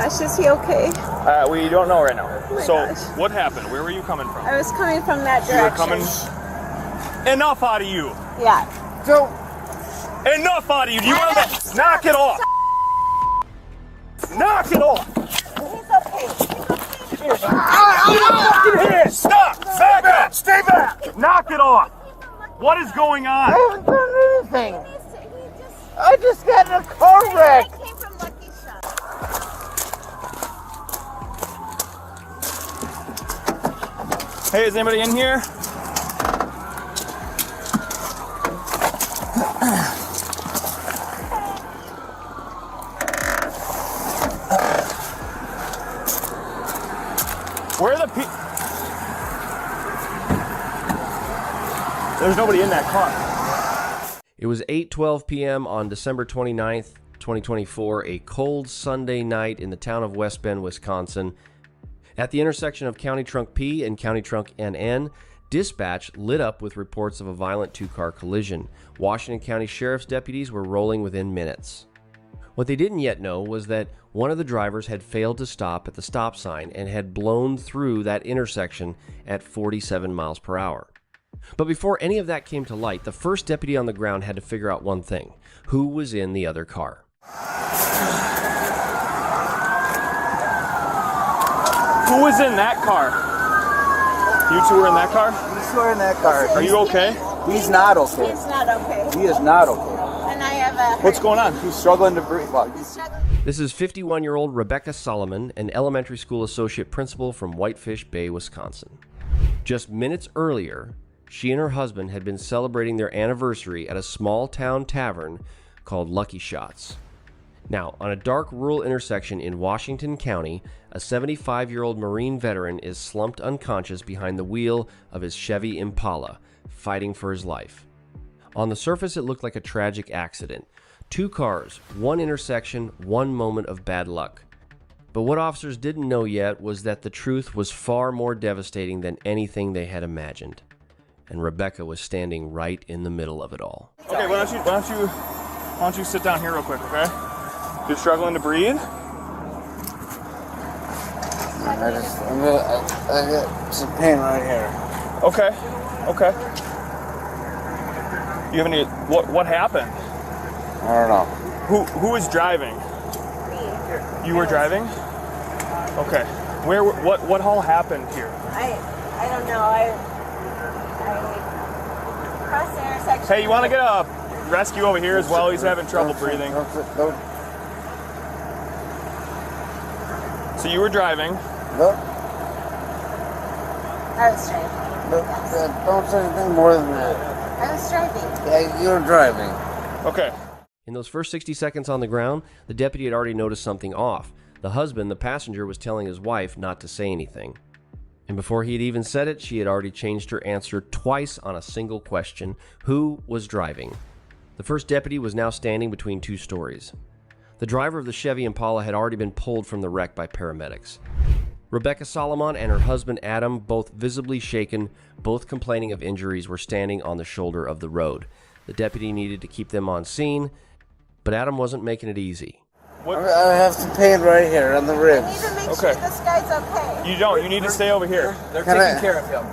gosh, is he okay? We don't know right now. Oh So, gosh. what happened? Where were you coming from? I was coming from that You were direction. coming. Enough out of you. Yeah. So, Enough out of you. Do you want to knock it off? Knock it off. He's okay. Stop. Back up. Stay back. Knock it off. What is going on? I haven't done anything. I just got in a car wreck. I came from Lucky Shot. Hey, is anybody in here? Where are the people? There's nobody in that car. It was 8:12 p.m. on December 29th, 2024, a cold Sunday night in the town of West Bend, Wisconsin. At the intersection of County Trunk P and County Trunk NN, dispatch lit up with reports of a violent two-car collision. Washington County Sheriff's deputies were rolling within minutes. What they didn't yet know was that one of the drivers had failed to stop at the stop sign and had blown through that intersection at 47 miles per hour. But before any of that came to light, the first deputy on the ground had to figure out one thing: who was in the other car? Who was in that car? You two were in that car? He's still in that car. Are you okay? He's not okay. He's not okay. He is not okay. And I have a... What's going on? He's struggling to breathe. Well, This is 51-year-old Rebecca Solomon, an elementary school associate principal from Whitefish Bay, Wisconsin. Just minutes earlier, she and her husband had been celebrating their anniversary at a small-town tavern called Lucky Shots. Now, on a dark rural intersection in Washington County, a 75-year-old Marine veteran is slumped unconscious behind the wheel of his Chevy Impala, fighting for his life. On the surface, it looked like a tragic accident. Two cars, one intersection, one moment of bad luck. But what officers didn't know yet was that the truth was far more devastating than anything they had imagined. And Rebecca was standing right in the middle of it all. Okay, why don't you sit down here real quick, okay? You're struggling to breathe? I got some pain right here. Okay. You have any? What happened? I don't know. Who was driving? You were driving? Okay. What all happened here? I don't know. I crossed the intersection. Hey, you want to get a rescue over here as well? He's having trouble breathing. Don't. So you were driving. Nope. I was driving. Don't say anything more than that. I was driving. Yeah, you're driving. Okay. In those first 60 seconds on the ground, the deputy had already noticed something off. The husband, the passenger, was telling his wife not to say anything. And before he had even said it, she had already changed her answer twice on a single question: who was driving? The first deputy was now standing between two stories. The driver of the Chevy Impala had already been pulled from the wreck by paramedics. Rebecca Solomon and her husband Adam, both visibly shaken, both complaining of injuries, were standing on the shoulder of the road. The deputy needed to keep them on scene, but Adam wasn't making it easy. I have some pain right here on the I ribs. need to make Okay. sure this guy's okay. You don't. You need to stay over here. They're Can taking I- care of him.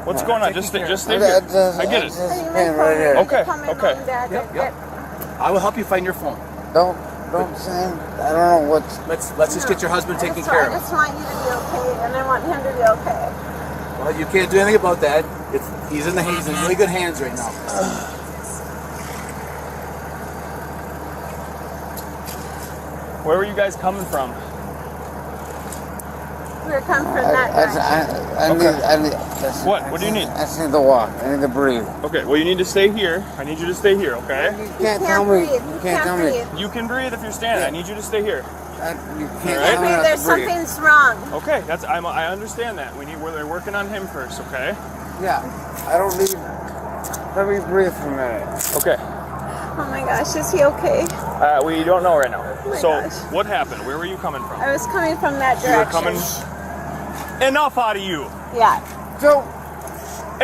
What's going on? Just stay I here. just- I get it. just Can you pain make right here. Okay, Come and okay. run back and Yep. I will help you find your phone. Don't say. I don't know what's. Let's just get your husband taken care I of. just want you to be okay, and I want him to be okay. Well, you can't do anything about that. He's in really good hands right now. Where were you guys coming from? We were coming from that direction. I need. What do you need? I just need to walk. I need to breathe. Okay, well, you need to stay here. I need you to stay here, okay? You can't tell me. breathe. You can't tell me. breathe. You can breathe if you're standing. I need you to stay here. You All can't right. tell me not There's to breathe. something's wrong. Okay, I understand that. We're working on him first, okay? Yeah. I don't need. Let me breathe for a minute. Okay. Oh my gosh, is he okay? We don't know right now. my So, gosh. what happened? Were you coming from? I was coming from that You were direction. coming. Enough out of you. Yeah. So.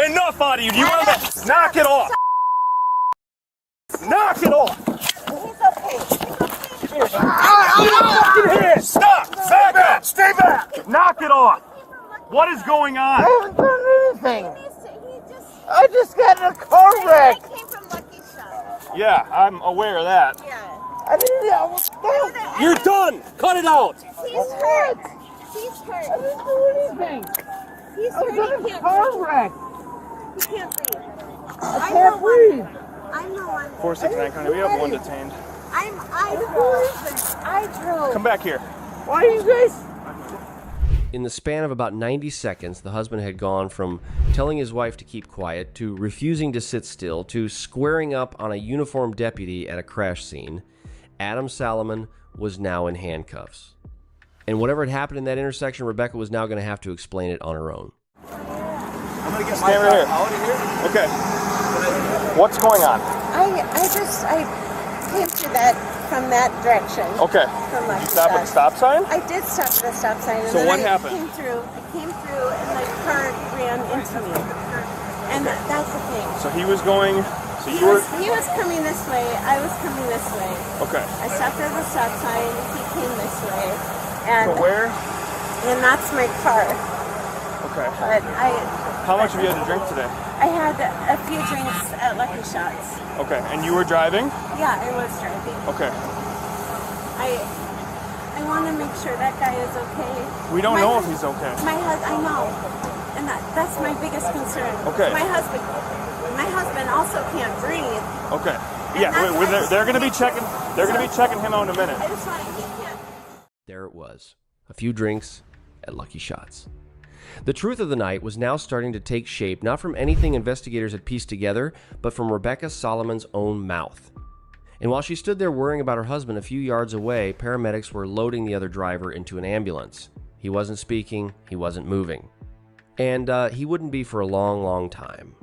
Enough out of you. Do you want to knock it off? Knock it off. He's okay. Stop. knock it off. What is going on? I haven't done anything. I just got in a car wreck. I came from Lucky Shot. Yeah, I'm aware of that. Yeah. I didn't. You're done. Cut it out. He's hurt. He's I hurt. didn't do anything. He's I was hurt. in He a can't car breathe. wreck. He can't breathe. I can't breathe. I'm the one. 469 County, we have one detained. I drove. Come back here. Why are you guys? In the span of about 90 seconds, the husband had gone from telling his wife to keep quiet, to refusing to sit still, to squaring up on a uniformed deputy at a crash scene. Adam Salomon was now in handcuffs. And whatever had happened in that intersection, Rebecca was now going to have to explain it on her own. I'm gonna get Stay my right car here. out of here. Okay. What's going on? I came through that from that direction. Okay. From Did Lucky you stop at Shot. the stop sign? I did stop at the stop sign. And So then what I happened? Came through, and the car ran into me. And that's the thing. So he was going. So He you were. was coming this way. I was coming this way. Okay. I stopped at the stop sign. He came this way. And So where? And that's my car. Okay. But How much have you had to drink today? I had a few drinks at Lucky Shots. Okay. And you were driving? Yeah, I was driving. Okay. I want to make sure that guy is okay. We don't My know if hus- he's okay. My husband, I know, and that's my biggest concern. Okay. My husband also can't breathe. Okay. And Yeah, that's why they're going to be I- checking. They're going to be checking him out in a minute. I just want he can't. There it was. A few drinks at Lucky Shots. The truth of the night was now starting to take shape, not from anything investigators had pieced together, but from Rebecca Solomon's own mouth. And while she stood there worrying about her husband a few yards away, paramedics were loading the other driver into an ambulance. He wasn't speaking, he wasn't moving. And he wouldn't be for a long, long time.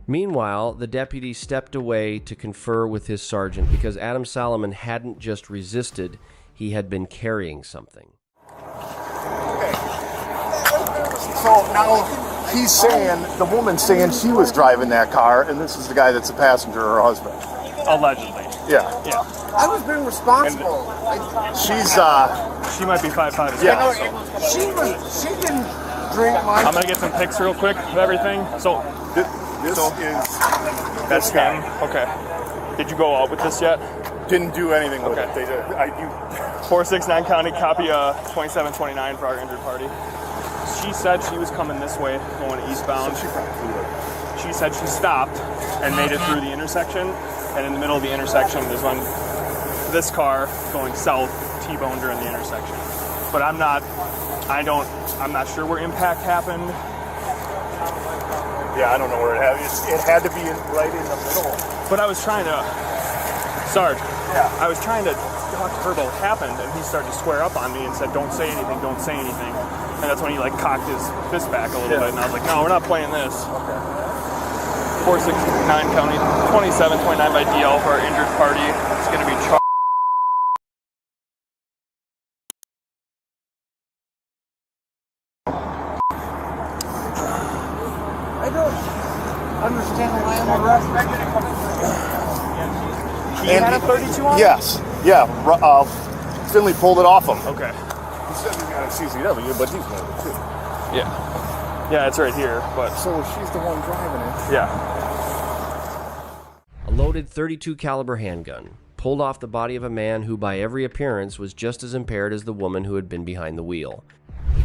Meanwhile, the deputy stepped away to confer with his sergeant because Adam Salomon hadn't just resisted, he had been carrying something. So now he's saying, the woman's saying she was driving that car, and this is the guy that's a passenger, her husband. Allegedly. Yeah. Yeah. I was being responsible. She's, She might be 5'5" as Yeah. well. So. She didn't drink much. I'm gonna get some pics real quick of everything. So this So- is, that's him. Okay. Did you go out with this yet? didn't do anything with Okay. it. They did, 469 County, copy 2729 for our injured party. She said she was coming this way, going eastbound. She said she stopped and made it through the intersection, and in the middle of the intersection is when this car going south T-boned her in the intersection. But I'm not sure where impact happened. yeah, I don't know where it had. It had to be right in the middle. But I was trying to, Sarge, Yeah. I was trying to talk to her about what happened, and he started to square up on me and said, don't say anything, don't say anything. And that's when he like cocked his fist back a little bit, and I was like, no, we're not playing this. Okay. 469 County, 2729 by DL for our injured party. It's going to be charged. I don't understand why I'm arrested. He had a 32 on? Yes. Yeah. Finley pulled it off him. Okay. He said he got a CCW, but he's got it too. Yeah. Yeah, it's right here, but So she's the one driving it. yeah. A loaded .32 caliber handgun pulled off the body of a man who by every appearance was just as impaired as the woman who had been behind the wheel.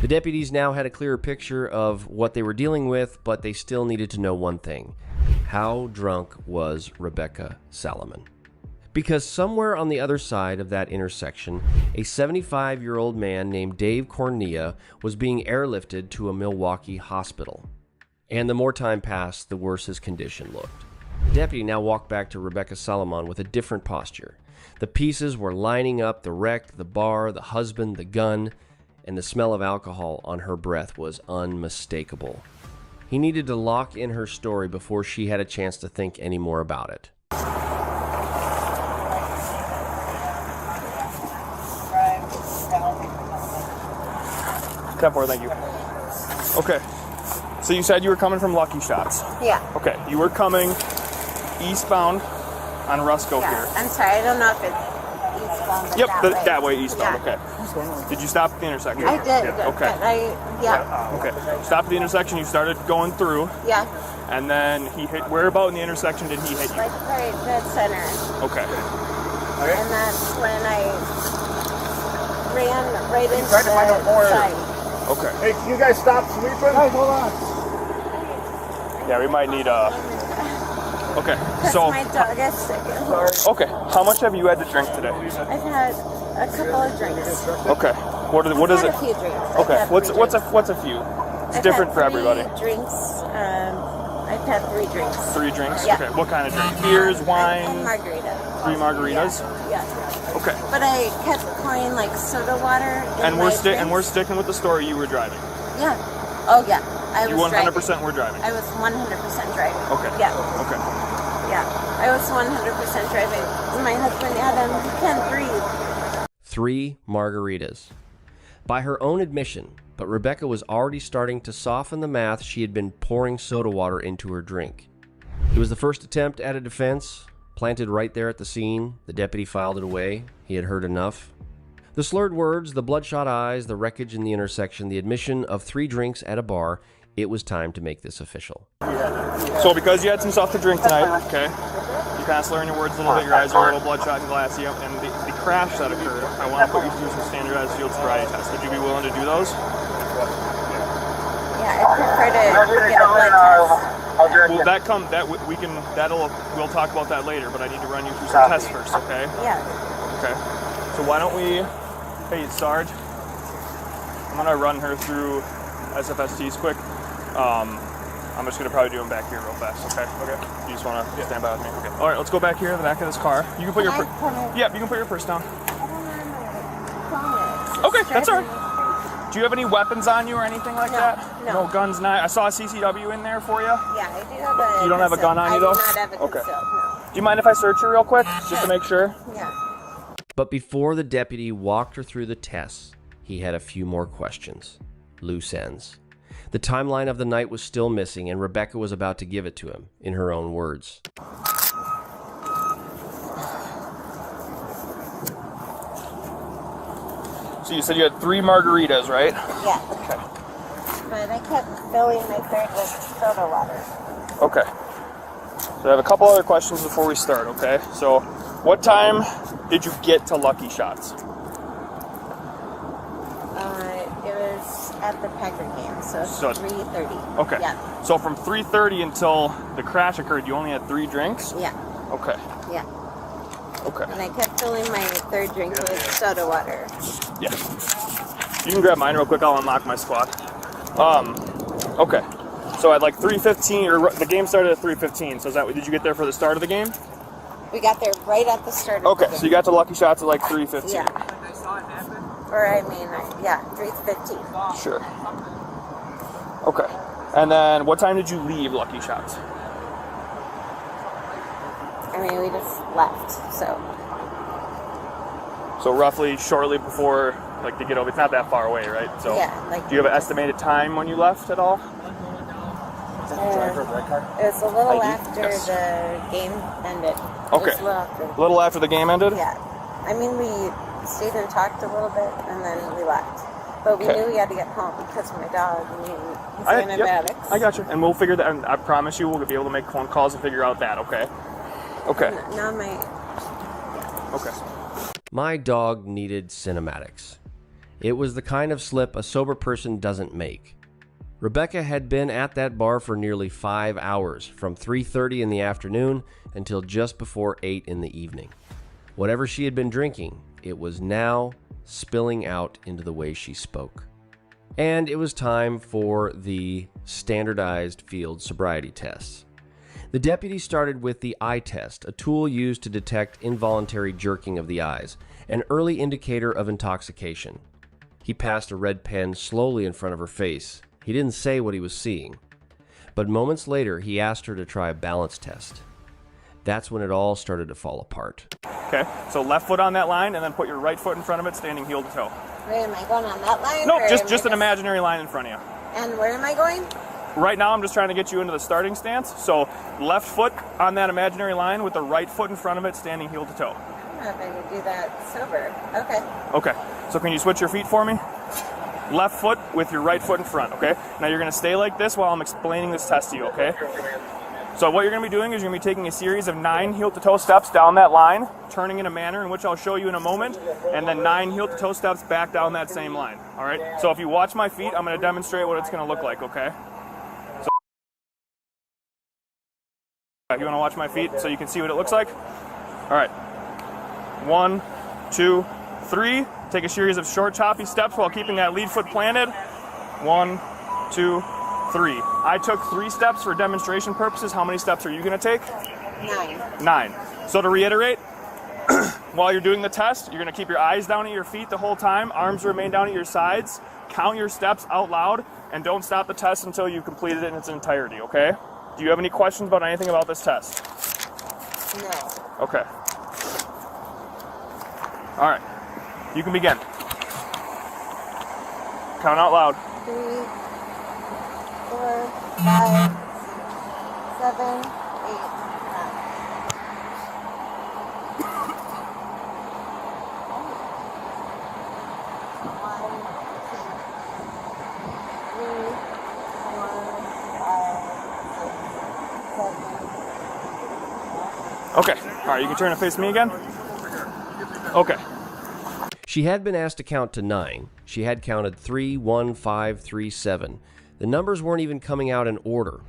The deputies now had a clearer picture of what they were dealing with, but they still needed to know one thing. How drunk was Rebecca Salomon? Because somewhere on the other side of that intersection, a 75-year-old man named Dave Cornea was being airlifted to a Milwaukee hospital. And the more time passed, the worse his condition looked. The deputy now walked back to Rebecca Salomon with a different posture. The pieces were lining up: the wreck, the bar, the husband, the gun, and the smell of alcohol on her breath was unmistakable. He needed to lock in her story before she had a chance to think any more about it. 10-4, thank you. Okay. So you said you were coming from Lucky Shots. Yeah. Okay. You were coming eastbound on Rusco Yeah. here. I'm sorry. I don't know if it's eastbound. But Yep, that way. that way eastbound. Yeah. Okay. Did you stop at the intersection? I did. Okay. But yeah. Okay. Stop at the intersection. You started going through, Yeah. and then he hit. Where about in the intersection did he hit you? Like right dead center. Okay. And that's when I ran right into the side. Okay. Hey, can you guys stop sleeping? Guys, hold on. Yeah, we might need a. Okay. Because So. my dog is sick at home. Okay. How much have you had to drink today? I've had a couple of drinks. Okay. What is I've it? had a few drinks. Okay. I've had What's a few? It's I've different had for everybody. 3 drinks. I've had 3 drinks. 3 drinks. Yeah. Okay. What kind of drink? Beers, And wine. margarita. 3 margaritas. Yeah. Okay. But I kept pouring like soda water. And in we're my drinks. sticking with the story you were driving. Yeah. Oh yeah. I You was 100% driving. were driving. I was 100% driving. Okay. Yeah. Okay. Yeah. I was 100% driving. My husband Adam, he can't breathe. 3 margaritas. By her own admission, but Rebecca was already starting to soften the math she had been pouring soda water into her drink. It was the first attempt at a defense, planted right there at the scene. The deputy filed it away. He had heard enough. The slurred words, the bloodshot eyes, the wreckage in the intersection, the admission of 3 drinks at a bar, it was time to make this official. So because you had some stuff to drink tonight, okay, you kind of slurring your words a little bit, your eyes are a little bloodshot and glassy, and the crash that occurred, I want to put you through some standardized field sobriety tests. Would you be willing to do those? Yeah, I prefer to get a blood test. Well, we'll talk about that later, but I need to run you through some tests first, okay? Yeah. Okay. So why don't we, hey Sarge, I'm gonna run her through SFSTs quick. I'm just gonna probably do them back here real fast, okay? Okay. You just wanna stand by with me? Okay. All right, let's go back here in the back of this car. You can put your you can put your purse down. Okay, that's all right. Do you have any weapons on you or anything like that? No. No guns, I saw a CCW in there for you. Yeah, I do have a. You don't have a gun on you though? I do not have a Okay. concealed, no. Do you mind if I search you real quick, just to make sure? Yeah. But before the deputy walked her through the tests, he had a few more questions. Loose ends. The timeline of the night was still missing, and Rebecca was about to give it to him, in her own words. So you said you had 3 margaritas, right? Yeah. Okay. But I kept filling my third with soda water. Okay. So I have a couple other questions before we start, okay? So what time did you get to Lucky Shots? It was at the Packer game, so 3:30. Okay. Yeah. So from 3:30 until the crash occurred, you only had 3 drinks? Yeah. Okay. Yeah. Okay. And I kept filling my third drink with soda water. Yeah. You can grab mine real quick. I'll unlock my squad. Okay. So at like 3:15, or the game started at 3:15. So is that did you get there for the start of the game? We got there right at the start of Okay. the game. So you got to Lucky Shots at like 3:15. Yeah. Or yeah, 3:15. Sure. Okay. And then what time did you leave Lucky Shots? I mean, we just left, so. So roughly shortly before, like, to get over. It's not that far away, right? So Yeah, like. do you have an estimated time when you left at all? It was a little after the game ended. Okay. It was a little after. A little after the game ended? Yeah. I mean, we stayed and talked a little bit, and then we left. But we Okay. knew we had to get home because of my dog needed his antibiotics. I got you. And we'll figure that, and I promise you we'll be able to make phone calls and figure out that, okay? Okay. And now my. Okay. My dog needed cinematics. It was the kind of slip a sober person doesn't make. Rebecca had been at that bar for nearly 5 hours, from 3:30 in the afternoon until just before 8 in the evening. Whatever she had been drinking, it was now spilling out into the way she spoke. And it was time for the standardized field sobriety tests. The deputy started with the eye test, a tool used to detect involuntary jerking of the eyes, an early indicator of intoxication. He passed a red pen slowly in front of her face. He didn't say what he was seeing. But moments later, he asked her to try a balance test. That's when it all started to fall apart. Okay. So left foot on that line, and then put your right foot in front of it, standing heel to toe. Wait, am I going on that line? Nope, or just am an imaginary line in front of you. And where am I going? Right now, I'm just trying to get you into the starting stance. So left foot on that imaginary line with the right foot in front of it, standing heel to toe. I don't know if I could do that sober. Okay. Okay. So can you switch your feet for me? Left foot with your right foot in front, okay? Now you're gonna stay like this while I'm explaining this test to you, okay? So what you're gonna be doing is you're gonna be taking a series of 9 heel-to-toe steps down that line, turning in a manner in which I'll show you in a moment, and then 9 heel-to-toe steps back down that same line, all right? So if you watch my feet, I'm gonna demonstrate what it's gonna look like, okay? So if you wanna watch my feet so you can see what it looks like? All right, 1, 2, 3. Take a series of short, choppy steps while keeping that lead foot planted. 1, 2, 3. I took 3 steps for demonstration purposes. How many steps are you going to take? 9. 9. So to reiterate, while you're doing the test, you're going to keep your eyes down at your feet the whole time, arms remain down at your sides, count your steps out loud, and don't stop the test until you've completed it in its entirety, okay? Do you have any questions about anything about this test? No. Okay. All right. You can begin. Count out loud. 3, 4, 5, 7, 8, 9. 1, 2, 3, 4, 5, 6, 7. Okay. All right, you can turn and face me again. Okay. She had been asked to count to 9. She had counted 3, 1, 5, 3, 7. The numbers weren't even coming out in order.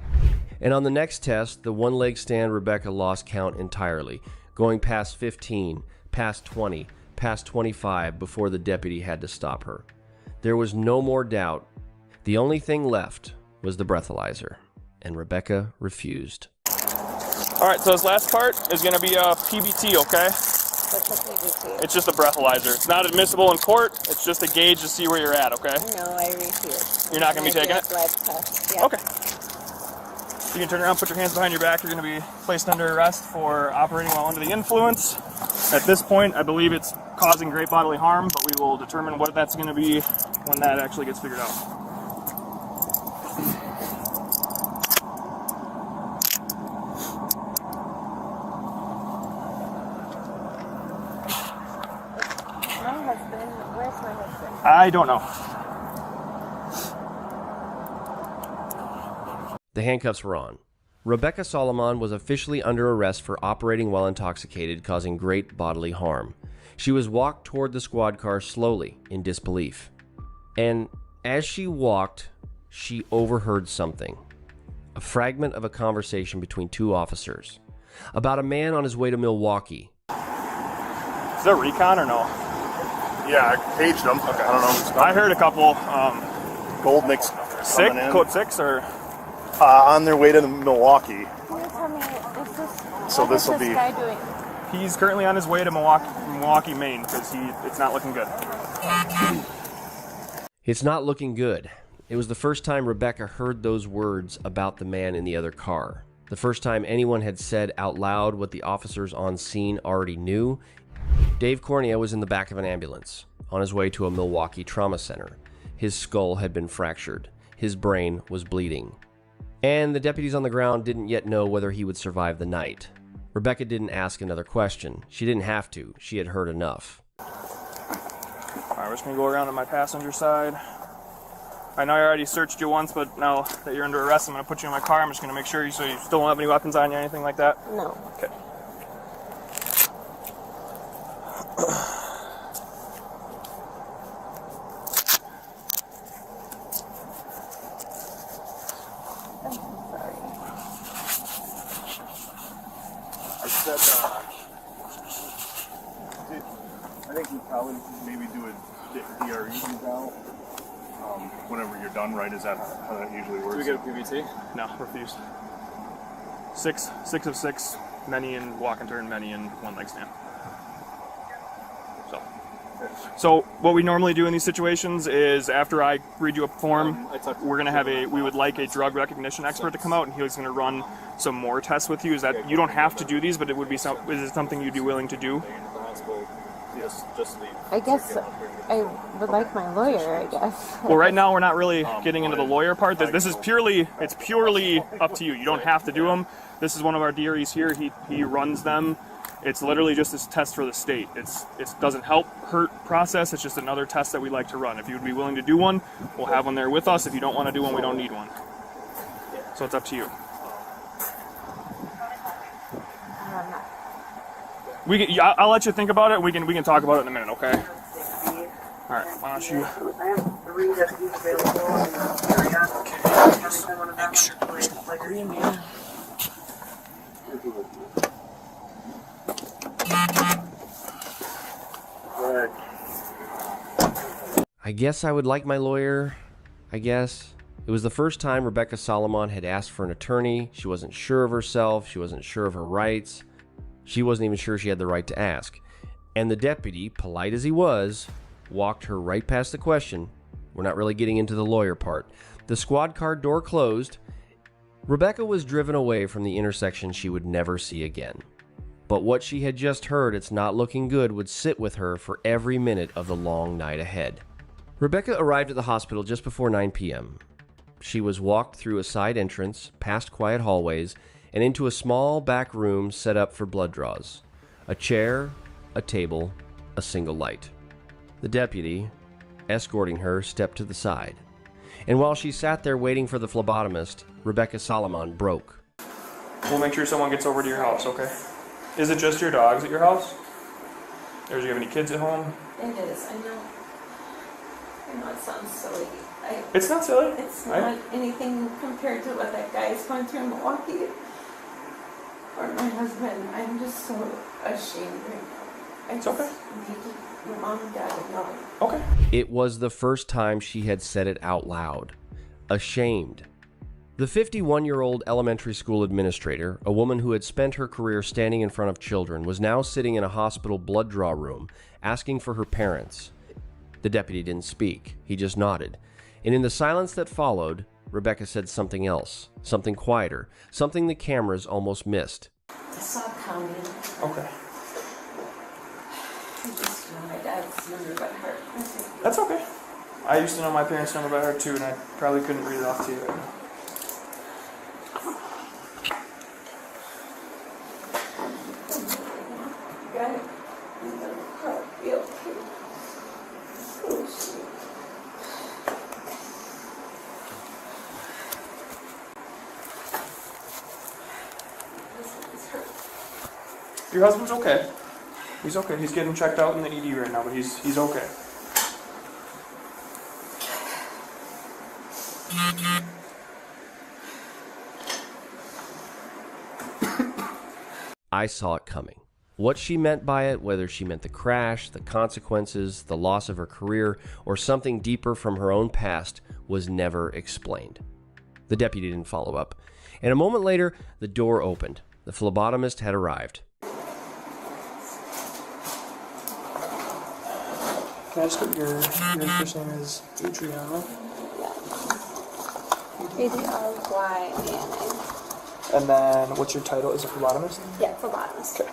And on the next test, the one-leg stand, Rebecca lost count entirely, going past 15, past 20, past 25 before the deputy had to stop her. There was no more doubt. The only thing left was the breathalyzer, and Rebecca refused. All right, so this last part is going to be a PBT, okay? What's a PBT? It's just a breathalyzer. It's not admissible in court. It's just a gauge to see where you're at, okay? No, I refuse. You're not going to be taking it? Blood test. Yeah. Okay. You can turn around, put your hands behind your back. You're going to be placed under arrest for operating while under the influence. At this point, I believe it's causing great bodily harm, but we will determine what that's going to be when that actually gets figured out. Where's my husband? I don't know. The handcuffs were on. Rebecca Solomon was officially under arrest for operating while intoxicated, causing great bodily harm. She was walked toward the squad car slowly, in disbelief. And as she walked, she overheard something. A fragment of a conversation between 2 officers about a man on his way to Milwaukee. Is there recon or no? Yeah, I paged them. Okay. I don't know who's coming. I heard a couple. Goldnick's coming in. Code 6 or? On their way to Milwaukee. Can you tell me, is this, So what this is will this be- guy doing? He's currently on his way to Milwaukee, Maine, because it's not looking good. It's not looking good. It was the first time Rebecca heard those words about the man in the other car. The first time anyone had said out loud what the officers on scene already knew. Dave Cornea was in the back of an ambulance, on his way to a Milwaukee trauma center. His skull had been fractured. His brain was bleeding. And the deputies on the ground didn't yet know whether he would survive the night. Rebecca didn't ask another question. She didn't have to. She had heard enough. All right, we're just going to go around on my passenger side. I know I already searched you once, but now that you're under arrest, I'm going to put you in my car. I'm just going to make sure you still don't have any weapons on you or anything like that. No. Okay. I think we probably maybe do a DRE now. Whenever you're done, right? Is that how that usually works? Do we get a PBT? No, refused. 6 of 6, many in walk and turn, many in one leg stand. So what we normally do in these situations is after I read you a form, we're going to have we would like a drug recognition expert to come out, and he's going to run some more tests with you. Is that you don't have to do these, but it would be is it something you'd be willing to do? I guess I would like my lawyer, I guess. Well, right now we're not really getting into the lawyer part. This is purely up to you. You don't have to do them. This is one of our DREs here. He runs them. It's literally just this test for the state. It doesn't help hurt process. It's just another test that we like to run. If you would be willing to do one, we'll have one there with us. If you don't want to do one, we don't need one. So it's up to you. I'll let you think about it. We can talk about it in a minute, okay? All right. Why don't you? I have 3 deputies available in the area. I want to make sure I guess I would like my lawyer. I guess. It was the first time Rebecca Solomon had asked for an attorney. She wasn't sure of herself. She wasn't sure of her rights. She wasn't even sure she had the right to ask. And the deputy, polite as he was, walked her right past the question. We're not really getting into the lawyer part. The squad car door closed. Rebecca was driven away from the intersection she would never see again. But what she had just heard, "It's not looking good," would sit with her for every minute of the long night ahead. Rebecca arrived at the hospital just before 9 p.m. She was walked through a side entrance, past quiet hallways, and into a small back room set up for blood draws. A chair, a table, a single light. The deputy, escorting her, stepped to the side. And while she sat there waiting for the phlebotomist, Rebecca Solomon broke. We'll make sure someone gets over to your house, okay? Is it just your dogs at your house? Or do you have any kids at home? It is. I know it sounds silly. It's not silly. It's not anything compared to what that guy is going through in Milwaukee. Or my husband. I'm just so ashamed right now. It's okay. Your mom and dad would know. Okay. It was the first time she had said it out loud. Ashamed. The 51-year-old elementary school administrator, a woman who had spent her career standing in front of children, was now sitting in a hospital blood draw room, asking for her parents. The deputy didn't speak. He just nodded. And in the silence that followed, Rebecca said something else, something quieter, something the cameras almost missed. I saw County. Okay. I just know my dad's number by heart. That's okay. I used to know my parents' number by heart too, and I probably couldn't read it off to you right now. Got it. And the car will be okay. Oh, shit. This hurt. Your husband's okay. He's okay. He's getting checked out in the ED right now, but he's okay. I saw it coming. What she meant by it, whether she meant the crash, the consequences, the loss of her career, or something deeper from her own past, was never explained. The deputy didn't follow up. And a moment later, the door opened. The phlebotomist had arrived. Can I just get your first name is Adriana? ADRYANA. And then what's your title? Is it phlebotomist? Yeah, phlebotomist. Okay.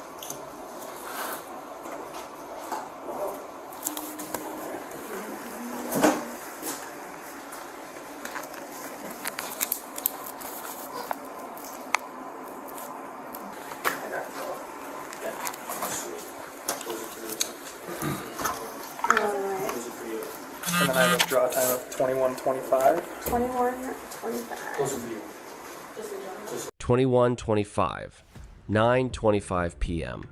And then I have a draw time of 21:25. 21:25. 21:25, 9:25 p.m.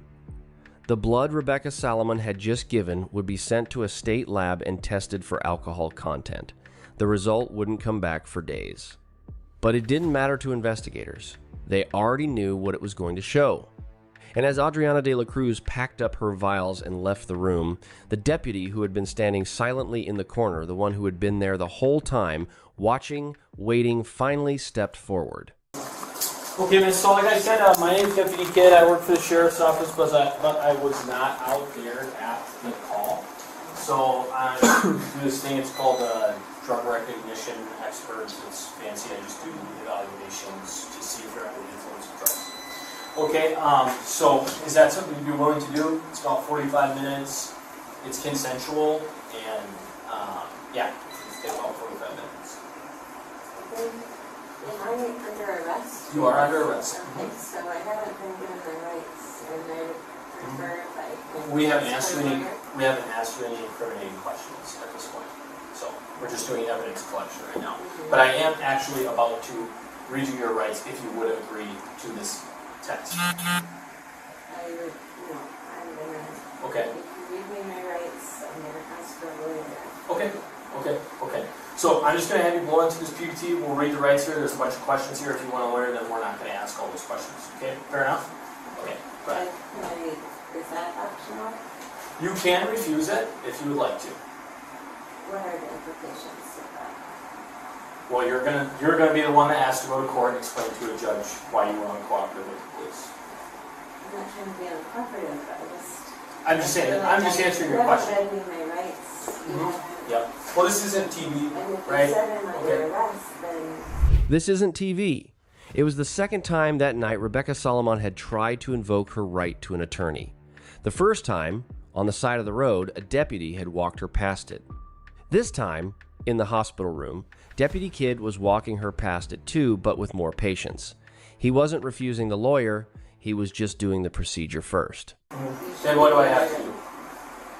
The blood Rebecca Solomon had just given would be sent to a state lab and tested for alcohol content. The result wouldn't come back for days. But it didn't matter to investigators. They already knew what it was going to show. And as Adriana de la Cruz packed up her vials and left the room, the deputy who had been standing silently in the corner, the one who had been there the whole time, watching, waiting, finally stepped forward. Okay, Miss. So like I said, my name's Deputy Kidd. I work for the Sheriff's Office, but I was not out there at the call. So I do this thing. It's called drug recognition experts. It's fancy. I just do evaluations to see if they're under the influence of drugs. Okay. So is that something you'd be willing to do? It's about 45 minutes. It's consensual, and yeah, it's about 45 minutes. Am I under arrest? You are under arrest. Okay, so I haven't been given my rights, and prefer if I... We haven't asked you any incriminating questions at this point. So we're just doing evidence collection right now. But I am actually about to read you your rights if you would agree to this test. I would, no, I'm gonna... Okay. If you read me my rights, I'm gonna ask for a lawyer. Okay. So I'm just going to have you blow into this PPT. We'll read the rights here. There's a bunch of questions here. If you want a lawyer, then we're not going to ask all those questions. Okay, fair enough? Okay, go ahead. Is that optional? You can refuse it if you would like to. What are the implications of that? Well, you're gonna be the one that has to go to court and explain to a judge why you were uncooperative with the police. I'm not trying to be uncooperative, but I'm just saying. I'm just answering your question. You haven't read me my rights. Yep. Well, this isn't TV, And if right? you said I'm under arrest, then... This isn't TV. It was the second time that night Rebecca Solomon had tried to invoke her right to an attorney. The first time, on the side of the road, a deputy had walked her past it. This time, in the hospital room, Deputy Kidd was walking her past it too, but with more patience. He wasn't refusing the lawyer, he was just doing the procedure first. Then what do I have to do?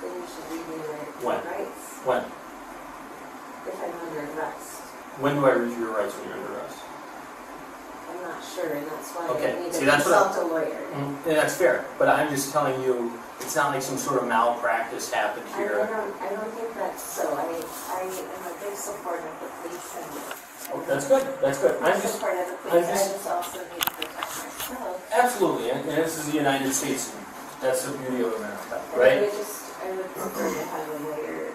Then you should read me my When? rights. When? If I'm under arrest. When do I read you your rights when you're under arrest? I'm not sure, and that's why Okay, I need see, to that's what consult a lawyer. Yeah, that's fair, but I'm just telling you, it's not like some sort of malpractice happened here. I don't think that's so. I am a big supporter of the police and... Oh, that's good, that's good. I'm just, supporter of the police. I just also need to protect myself. absolutely, and this is the United States, and that's the beauty of America, And right? I would prefer to have a lawyer.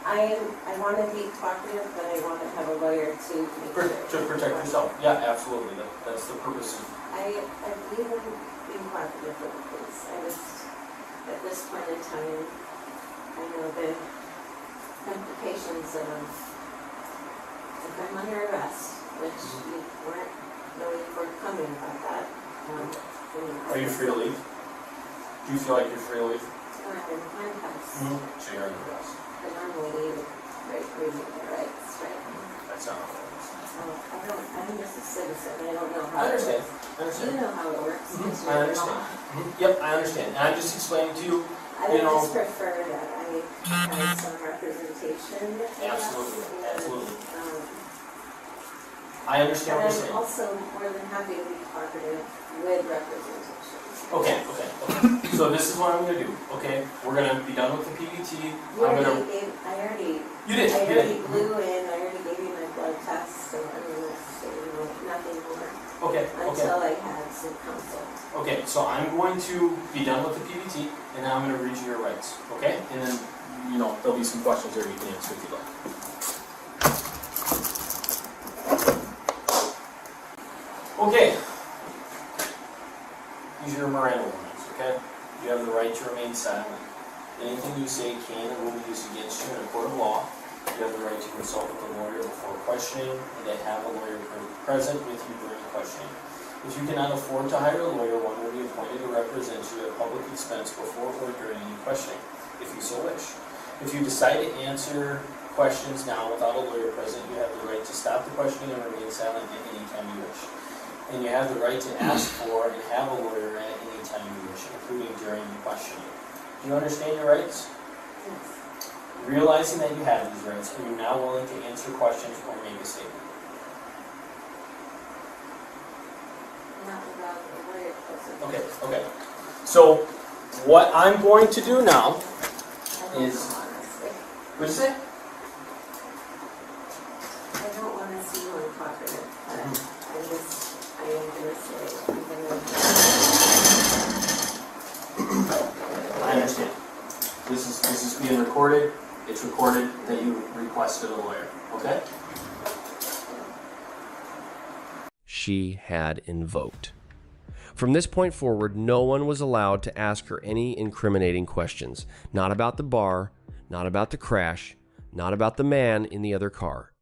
I want to be cooperative, but I want to have a lawyer to make sure. To protect yourself, yeah, absolutely, that's the purpose of... I believe in being cooperative with the police. At this point in time, I know the implications of if I'm under arrest, which you weren't really forthcoming about that. Are you free to leave? Do you feel like you're free to leave? I'm in handcuffs. So you're under arrest. I normally read my rights, right? That's not how it works. I'm just a citizen. I don't know how I understand, it works. I understand. You know how it works. 'Cause I you're understand. not. Yep, I understand, and I'm just explaining to you, I you would know... just prefer that I have some representation. Absolutely, And, absolutely. um, I understand what But you're I'm saying. also more than happy to be cooperative with representation. Okay. So this is what I'm gonna do, okay? We're gonna be done with the PVT. I already You did. blew in, I already gave you my blood test, so nothing more. Okay. Until I had some counsel. Okay, so I'm going to be done with the PVT, and now I'm gonna read you your rights, okay? And then, there'll be some questions there you can answer if you'd like. Okay. These are your Miranda warnings, okay? You have the right to remain silent. Anything you say can and will be used against you in a court of law. You have the right to consult with a lawyer before questioning, and to have a lawyer present with you during questioning. If you cannot afford to hire a lawyer, one will be appointed to represent you at public expense before or during any questioning, if you so wish. If you decide to answer questions now without a lawyer present, you have the right to stop the questioning and remain silent at any time you wish. And you have the right to ask for and have a lawyer at any time you wish, including during the questioning. Do you understand your rights? Yes. Realizing that you have these rights, are you now willing to answer questions or make a statement? Not without a lawyer present. Okay. So, what I'm going to do now I don't is... know, honestly. What'd you say? I don't want to seem uncooperative, but I am going to say, I understand. This is being recorded. It's recorded that you requested a lawyer, okay? She had invoked. From this point forward, no one was allowed to ask her any incriminating questions. Not about the bar, not about the crash, not about the man in the other car.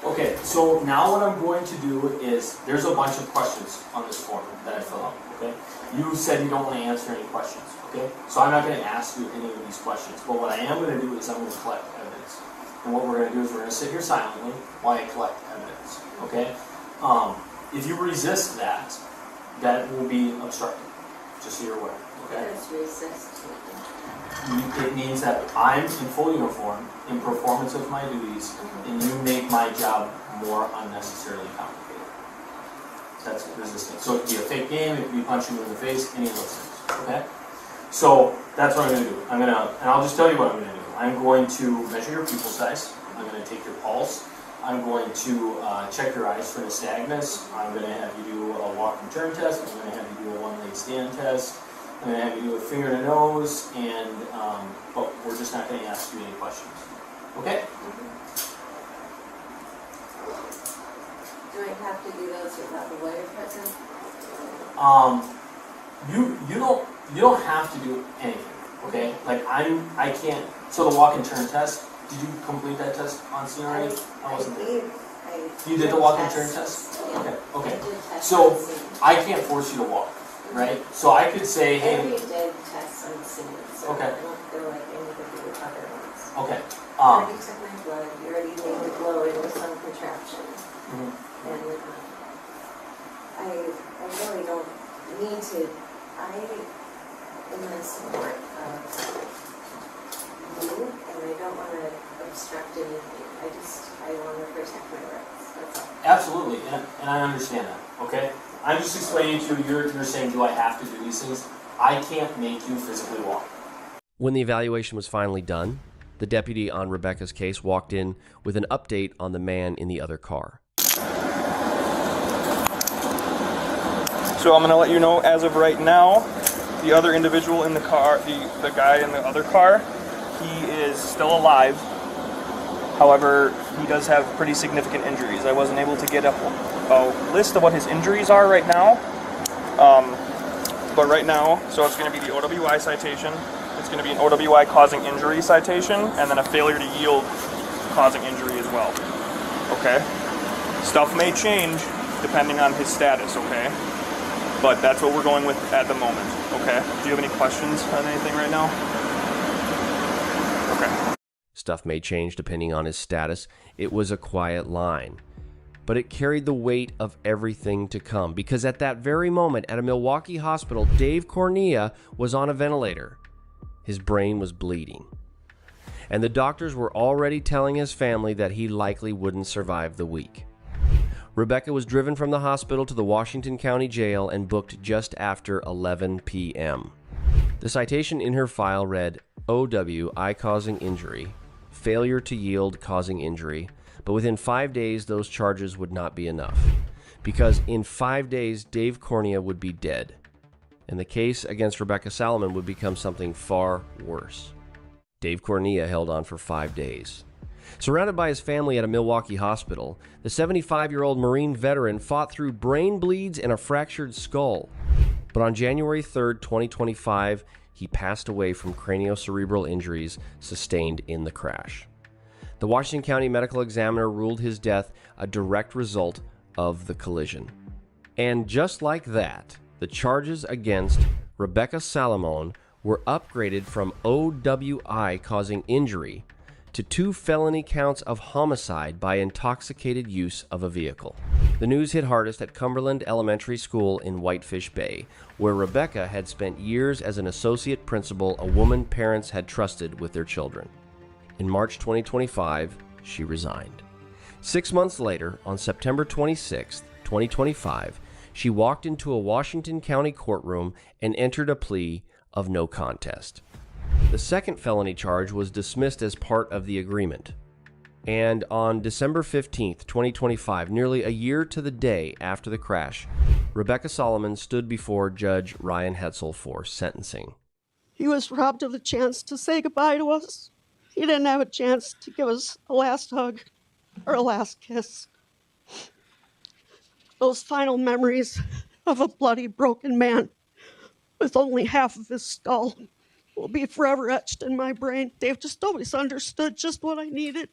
Okay, so now what I'm going to do is, there's a bunch of questions on this form that I fill out, okay? You said you don't want to answer any questions, okay? So I'm not going to ask you any of these questions, but what I am going to do is I'm going to collect evidence. And what we're going to do is we're going to sit here silently while I collect evidence, okay? If you resist that, that will be obstructed, just so you're aware, okay? That's resist. It means that I'm in full uniform, in performance of my duties, and you make my job more unnecessarily complicated. That's resistance. So it could be a fake game, it could be punching you in the face, any of those things, okay? So that's what I'm gonna do. And I'll just tell you what I'm gonna do. I'm going to measure your pupil size. I'm gonna take your pulse. I'm going to check your eyes for nystagmus. I'm gonna have you do a walk and turn test. I'm gonna have you do a one-leg stand test. I'm going to have you do a finger to nose, and but we're just not going to ask you any questions. Okay? Do I have to do those without the lawyer present? You don't have to do anything. Okay? Like I can't. So the walk and turn test. Did you complete that test on scene already? You did the walk and turn test. Yeah. Okay. Okay. I did test So on scene. I can't force you to walk, right? So I could say, I hey. already did tests on scene, so Okay. I don't feel like I need to do other ones. Okay. You already took my blood, you already made it glowing with some contraption. Mhm. And I really don't need to, I am in support of you, and I don't want to obstruct anything. I want to protect my rights, that's all. Absolutely, and I understand that, okay? I'm just explaining to you, you're saying, do I have to do these things? I can't make you physically walk. When the evaluation was finally done, the deputy on Rebecca's case walked in with an update on the man in the other car. So I'm going to let you know, as of right now, the other individual in the car, the guy in the other car, he is still alive. However, he does have pretty significant injuries. I wasn't able to get a list of what his injuries are right now. But right now, so it's going to be the OWI citation. It's going to be an OWI causing injury citation, and then a failure to yield causing injury as well. Okay? Stuff may change depending on his status, okay? But that's what we're going with at the moment, okay? Do you have any questions on anything right now? Okay. Stuff may change depending on his status. It was a quiet line. But it carried the weight of everything to come, because at that very moment at a Milwaukee hospital, Dave Cornea was on a ventilator. His brain was bleeding. And the doctors were already telling his family that he likely wouldn't survive the week. Rebecca was driven from the hospital to the Washington County Jail and booked just after 11 p.m. The citation in her file read, OWI causing injury, failure to yield causing injury, but within 5 days those charges would not be enough, because in 5 days Dave Cornea would be dead, and the case against Rebecca Salomon would become something far worse. Dave Cornea held on for 5 days. Surrounded by his family at a Milwaukee hospital, the 75-year-old Marine veteran fought through brain bleeds and a fractured skull. But on January 3rd, 2025, he passed away from craniocerebral injuries sustained in the crash. The Washington County Medical Examiner ruled his death a direct result of the collision. And just like that, the charges against Rebecca Salomon were upgraded from OWI causing injury to 2 felony counts of homicide by intoxicated use of a vehicle. The news hit hardest at Cumberland Elementary School in Whitefish Bay, where Rebecca had spent years as an associate principal, a woman parents had trusted with their children. In March 2025, she resigned. 6 months later, on September 26, 2025, she walked into a Washington County courtroom and entered a plea of no contest. The second felony charge was dismissed as part of the agreement. And on December 15, 2025, nearly a year to the day after the crash, Rebecca Salomon stood before Judge Ryan Hetzel for sentencing. He was robbed of the chance to say goodbye to us. He didn't have a chance to give us a last hug or a last kiss. Those final memories of a bloody, broken man with only half of his skull will be forever etched in my brain. Dave just always understood just what I needed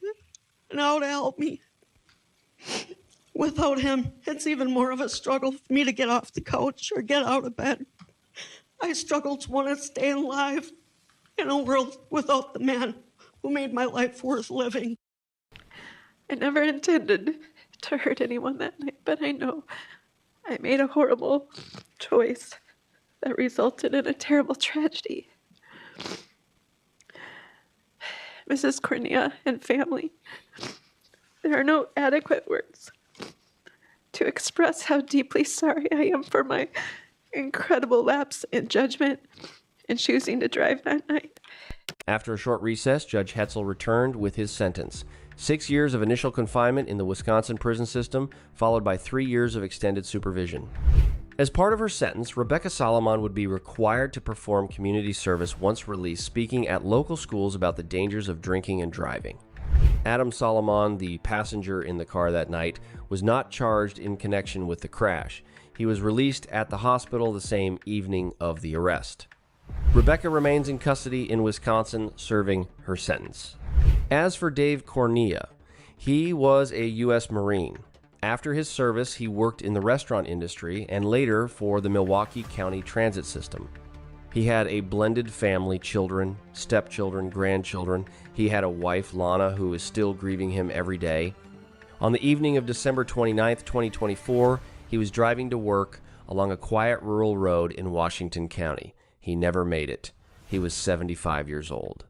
and how to help me. Without him, it's even more of a struggle for me to get off the couch or get out of bed. I struggle to want to stay alive in a world without the man who made my life worth living. I never intended to hurt anyone that night, but I know I made a horrible choice. that resulted in a terrible tragedy. Mrs. Cornea and family, there are no adequate words to express how deeply sorry I am for my incredible lapse in judgment in choosing to drive that night. After a short recess, Judge Hetzel returned with his sentence. 6 years of initial confinement in the Wisconsin prison system, followed by 3 years of extended supervision. As part of her sentence, Rebecca Solomon would be required to perform community service once released, speaking at local schools about the dangers of drinking and driving. Adam Solomon, the passenger in the car that night, was not charged in connection with the crash. He was released at the hospital the same evening of the arrest. Rebecca remains in custody in Wisconsin, serving her sentence. As for Dave Cornea, he was a U.S. Marine. After his service, he worked in the restaurant industry and later for the Milwaukee County Transit System. He had a blended family, children, stepchildren, grandchildren. He had a wife, Lana, who is still grieving him every day. On the evening of December 29, 2024, he was driving to work along a quiet rural road in Washington County. He never made it. He was 75 years old.